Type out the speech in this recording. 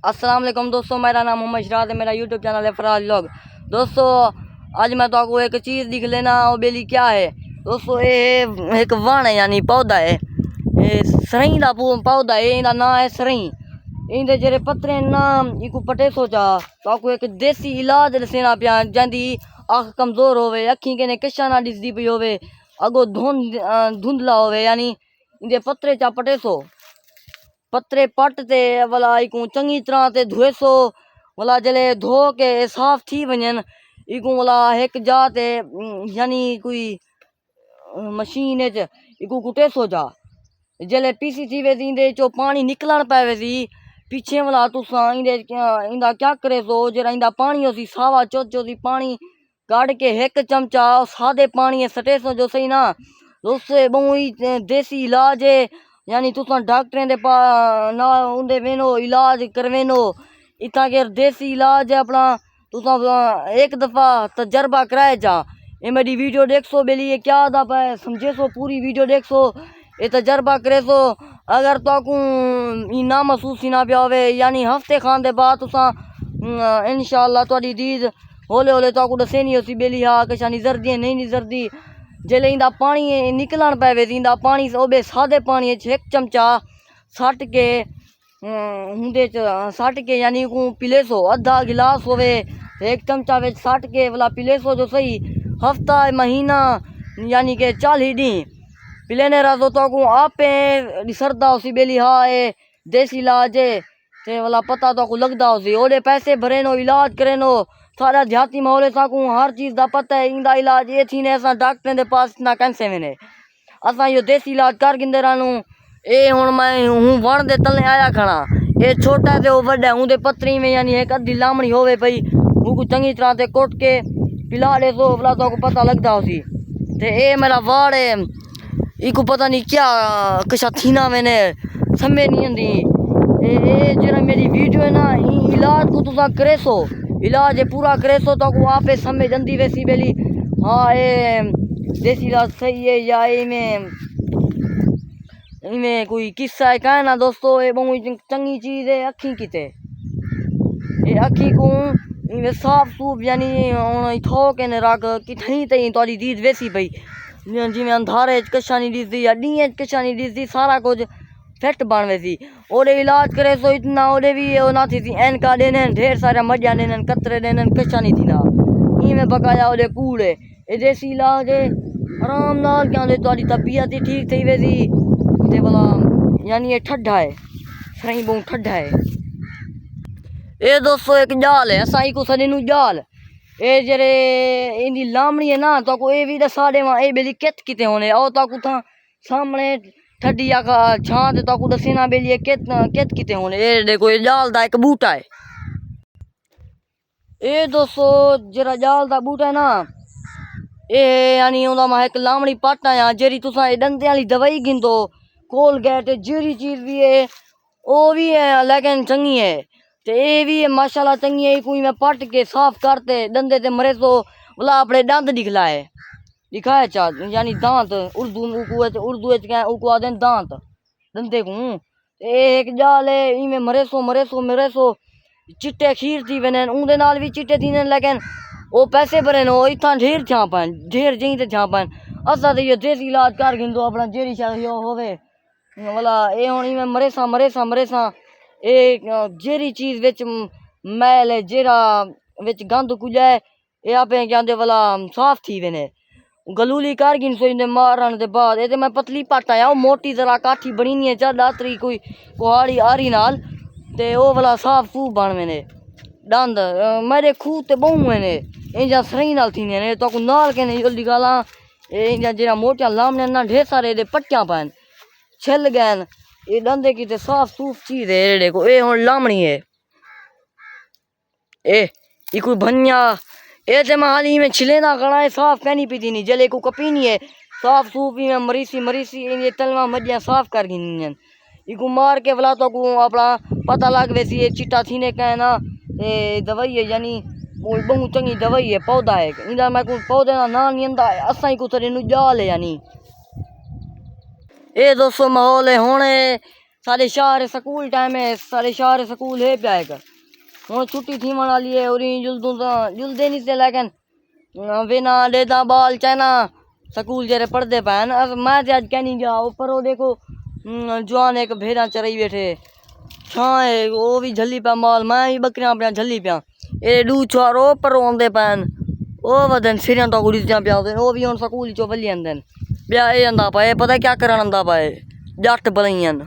अस्सलाम वालेकुम दोस्तों, मेरा नाम मोहम्मद शराद है। मेरा यूट्यूब चैनल है फराज व्लॉग। दोस्तों आज मैं तो आपको एक चीज़ दिख लेना वो बेली क्या है दोस्तों। ये एक वण है यानी पौधा है, ये सरई का पौधा है। इनका नाम है सरई। इंदे जेरे पत्रे ना इको पटे सोचा तो आपको एक देसी इलाज दसेना पिया। जंदी अख कमज़ोर होवे, अखी के कशा ना दिसदी पई होवे, अगो धुंधला होवे, यानी इंदे पत्रे चा पटे सो। पत्रे पट ते भला इको चंगी तरह ते धोए सो। भला जले धो के साफ थी वजन इको भला एक जा ते यानी कोई मशीन इको कुटे सो जा। जले पीसी थी वे इंदे चो पानी निकलन पावे सी पीछे भला तुसा इंदा क्या करे सो। जरा इंदा पानी होसी सावा चोची पानी काट के एक चमचा सादे पानी सटे सो जो सही ना उससे बहु देसी इलाज है। यानी तुसा डॉक्टरें दे पा ना उंदे वेनो इलाज करवेनो इतना के देसी इलाज है अपना। तुसा एक दफ़ा तजर्बा कराए जा। ये मेरी वीडियो देख सो बेली ये क्या था पाए समझे सो, पूरी वीडियो देख सो, ये तजर्बा करे सो। अगर तो ना महसूस ही ना पिया होवे यानी हफ्ते खान दे बाद तुसा इंशाअल्लाह तुहाडी दीद होले होले तो दसेनी होसी बेली हाँ कशा निजरदी नहीं निजरदी। जले इंदा पानी निकलन पावे इंदा पानी ओबे सादे पानी एक चमचा सट के हुंदे सट के यानी को पिले सो। आधा गिलास होवे एक चमचा में सट के वाला पिले सो जो सही हफ्ता महीना यानी के 40 डी पिलेने रहा तो आपे सरदा होसी बेली हाँ ये देसी इलाज है ते वाला पता तो लगदा होसी। ओडे पैसे भरे नो इलाज करे नो सारा देहाती माहौल साकू हर चीज़ का पता है। इंदा इलाज ये थी ने असा डॉक्टरें दे पास ना कैंसे वेने असा यो देसी इलाज कर गिंदे रहनू। ये हुण मैं हूँ वण दे तले आया खड़ा, ये छोटा ते वड्डा उंदे पतरी में यानी एक अद्धी लामड़ी होवे पई उनको चंगी तरह से कोट के पिला दे सो भला तो पता लगदा होसी। ते ये मेरा वाड़ है इको पता नहीं क्या कशा थीना मैंने समझ नहीं आती। ये जरा मेरी वीडियो है ना इलाज को तुसा करे सो इलाज है पूरा करे सो तो आपे समझ आती वैसी बेली हाँ ये देसी इलाज सही है या इमें कोई किस्सा है क्या ना दोस्तों। ये बहुत चंगी चीज़ है अखी किते ये अखी को इमें साफ सूफ यानी थोक ने रख कि थी तई थोड़ी दीद वैसी पई जिमें अंधारे कशा नहीं दिसदी या डी कशा नहीं दिसदी सारा कुछ फिट बन वैसी। ओडे इलाज करे सो इतना ओडे भी ना थी एनका देने ढेर सारा मजा देने कतरे देने कशा नहीं थी ना इमें बकाया ओडे कूड़े ये देसी इलाज है आराम नाल क्या थोड़ी तबीयत ही ठीक थी वैसी ते भला यानी ये ठड्डा है सही बहुत ठड्डा है। ये दोस्तों एक जाल है असा को सने नू जाल ये जरे इंदी लामड़ी है ना तो ये भी दसा देवा ये बेली कित किते होने और तो था सामने ठड्डी आखा छां तो दसेना बेली कित किते होने। ये देखो ये जाल दा एक बूटा है। ये दोस्तों जरा जाल दा बूटा है ना ये यानी उदा मा एक लामड़ी पट आया जेरी तुसा डंदे वाली दवाई गिंदो कोलगेट जेरी चीज़ भी है वो भी है लेकिन चंगी है ते ये भी है माशाल्लाह चंगी है। कोई मैं पट के साफ करते डंदे ते मरे तो बोला अपने दंद दिखाए चा यानी दांत उर्दू उको आदे दांत दंदे को एक जाल है इमें मरे सो चिट्टे खीर थी वेने उंदे नाल भी चिट्टे थी लेकिन वो पैसे भरे नो इतना ढेर छापन ढेर जी ते छापन असा तो ये देसी इलाज कर गिंदो अपना जेरी शायद होवे वाला ये हुण इमें मरे सा ये जेरी चीज़ विच मैल है जेरा विच गंद कुजा है ये आपे क्या वाला साफ थी वेने गलूली कर गिन सो इन्हें मारन दे बाद ये मैं पतली पट आया वो मोटी जरा काठी बनी नहीं है ज्यादा तरी कोई कुहाड़ी आरी नाल ते वो वाला साफ सूफ बन मैंने दंद मेरे खूह ते बहु ने इंजा सही नाल थी ने तो नाल के नहीं जल्दी गाला इंजा जरा मोटिया लामने ना ढेर सारे दे पट्टियां पान छिल गए ये दंदे की साफ सूफ चीज है। देखो ये हुण लामणी है ये कोई भनिया ये ते हाली में छिले ना खड़ा है साफ कहनी पी नहीं जले को कपीनी है साफ सूफ ही में मरीसी ये तलवा मजिया साफ कर गिन इको मार के भला तो अपना पता लग वैसी ये चिट्टा थी ने कहे ना ये दवाई है यानी बहुत चंगी दवाई है पौधा है इंदा मैं को पौधे का नाम नहीं आंदा असा को थोड़े जाल है यानी। ये दोस्तों माहौल है हुण सारे शहर स्कूल टाइम है, सारे शहर स्कूल है पिया एक हूँ छुट्टी थी मना लिए और जुलदू तो जुलदे नहीं थे लेकिन बिना डेदा बाल चाइना स्कूल जरे पढ़ते पैन। अब मैं तो अज कह नहीं गया ऊपर वो देखो जवान एक भेड़ा चराई बैठे छाँ है वो भी झली पा माल मैं भी बकरियां अपने झली पिया ये डू चारो पर आते पैन वो वदन सिरियां तो गुड़ी पिया वो भी हूँ स्कूल चो वली आंदे ब्याह ये आंदा पाए पता क्या करन आंदा पाए जट बलइयन।